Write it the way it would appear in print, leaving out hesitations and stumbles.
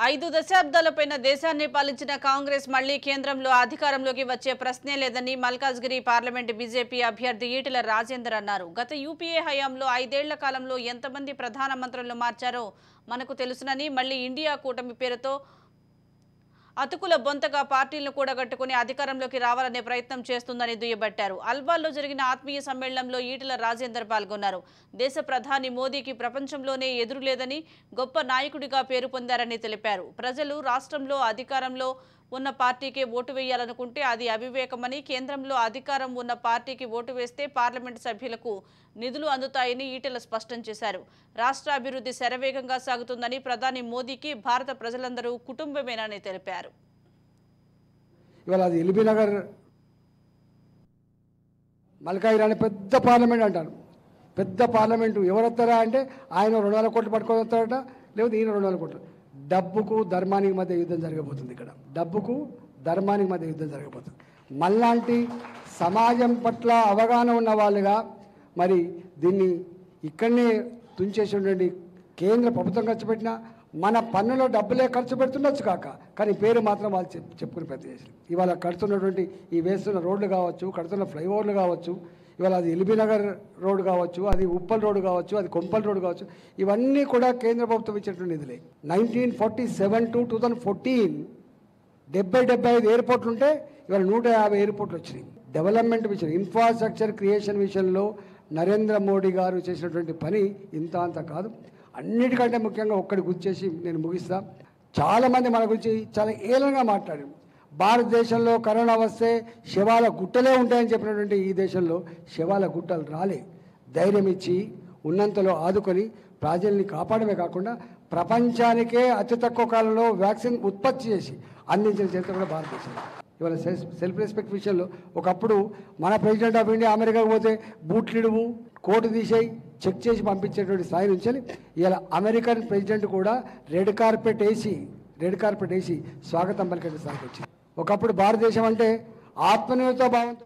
5 దశాబ్దాలపైన దేశాన్ని పాలించిన కాంగ్రెస్ మళ్లీ కేంద్రంలో అధికారంలోకి వచ్చే ప్రశ్నే లేదని మల్కాజ్గిరి పార్లమెంట్ బీజేపీ అభ్యర్థి ఈటెల రాజేందర్ అన్నారు. గత యూపీఏ హయాంలో 5 ఏళ్ల కాలంలో ఎంతమంది ప్రధానమంత్రులను మార్చారో మనకు తెలుసునని, మళ్లీ ఇండియా కూటమి పేరుతో అతుకుల బొంతగా పార్టీలను కూడగట్టుకుని అధికారంలోకి రావాలనే ప్రయత్నం చేస్తుందని దుయ్యబట్టారు. అల్వాల్లో జరిగిన ఆత్మీయ సమ్మేళనంలో ఈటెల రాజేందర్ పాల్గొన్నారు. దేశ ప్రధాని మోదీకి ప్రపంచంలోనే ఎదురులేదని, గొప్ప నాయకుడిగా పేరు పొందారని తెలిపారు. ప్రజలు రాష్ట్రంలో అధికారంలో ఉన్న పార్టీకే ఓటు వేయాలనుకుంటే అది అవివేకమని, కేంద్రంలో అధికారం ఉన్న పార్టీకి ఓటు వేస్తే పార్లమెంటు సభ్యులకు నిధులు అందుతాయని ఈటెల స్పష్టం చేశారు. రాష్ట్ర అభివృద్ధి శరవేగంగా సాగుతుందని, ప్రధాని మోదీకి భారత ప్రజలందరూ కుటుంబమేనని తెలిపారు. ఇవాళ అది ఎల్బీ నగర్ మల్కాజ్గిరి పెద్ద పార్లమెంట్ అంటారు. పెద్ద పార్లమెంటు ఎవరు వస్తారా అంటే ఆయన 200 కోట్లు పట్టుకొని వస్తారట, లేకపోతే ఈయన 200 కోట్లు. డబ్బుకు ధర్మానికి మధ్య యుద్ధం జరగబోతుంది. ఇక్కడ డబ్బుకు ధర్మానికి మధ్య యుద్ధం జరగబోతుంది. మళ్ళాంటి సమాజం పట్ల అవగాహన ఉన్న వాళ్ళుగా మరి దీన్ని ఇక్కడనే తుంచేసినటువంటి కేంద్ర ప్రభుత్వం ఖర్చు పెట్టినా మన పన్నులో డబ్బులే ఖర్చు పెడుతుండొచ్చు కానీ పేరు మాత్రం వాళ్ళు చెప్పుకుని ప్రయత్నం చేశారు. ఇవాళ కడుతున్నటువంటి ఈ వేస్తున్న రోడ్లు కావచ్చు, కడుతున్న ఫ్లైఓవర్లు కావచ్చు, ఇవాళ అది ఎల్బీ నగర్ రోడ్ కావచ్చు, అది ఉప్పల్ రోడ్ కావచ్చు, అది కొంపల్ రోడ్ కావచ్చు, ఇవన్నీ కూడా కేంద్ర ప్రభుత్వం ఇచ్చినటువంటి నిధులే. 1947 to 2014 75 ఎయిర్పోర్ట్లు ఉంటే ఇవాళ 150 ఎయిర్పోర్ట్లు వచ్చినాయి. డెవలప్మెంట్ విషయం, ఇన్ఫ్రాస్ట్రక్చర్ క్రియేషన్ విషయంలో నరేంద్ర మోడీ గారు చేసినటువంటి పని ఇంత అంత కాదు. అన్నిటికంటే ముఖ్యంగా ఒక్కడి గుర్తు చేసి నేను ముగిస్తా. చాలామంది మన గురించి చాలా ఏలంగా మాట్లాడారు. భారతదేశంలో కరోనా వస్తే శవాల గుట్టలే ఉంటాయని చెప్పినటువంటి ఈ దేశంలో శవాల గుట్టలు రాలే. ధైర్యం ఇచ్చి ఉన్నంతలో ఆదుకొని ప్రజల్ని కాపాడమే కాకుండా ప్రపంచానికే అతి తక్కువ కాలంలో వ్యాక్సిన్ ఉత్పత్తి చేసి అందించిన చరిత్ర కూడా భారతదేశం. ఇవాళ సెల్ఫ్ రెస్పెక్ట్ విషయంలో ఒకప్పుడు మన ప్రెసిడెంట్ ఆఫ్ ఇండియా అమెరికాకు పోతే బూట్లిడువు, కోటు తీసేయి, చెక్ చేసి పంపించేటువంటి స్థాయి నుంచి ఇలా అమెరికన్ ప్రెసిడెంట్ కూడా రెడ్ కార్పెట్ వేసి స్వాగతం పలికే స్థాయికి వచ్చింది. ఒకప్పుడు భారతదేశం అంటే ఆత్మనిర్భరత భావంతో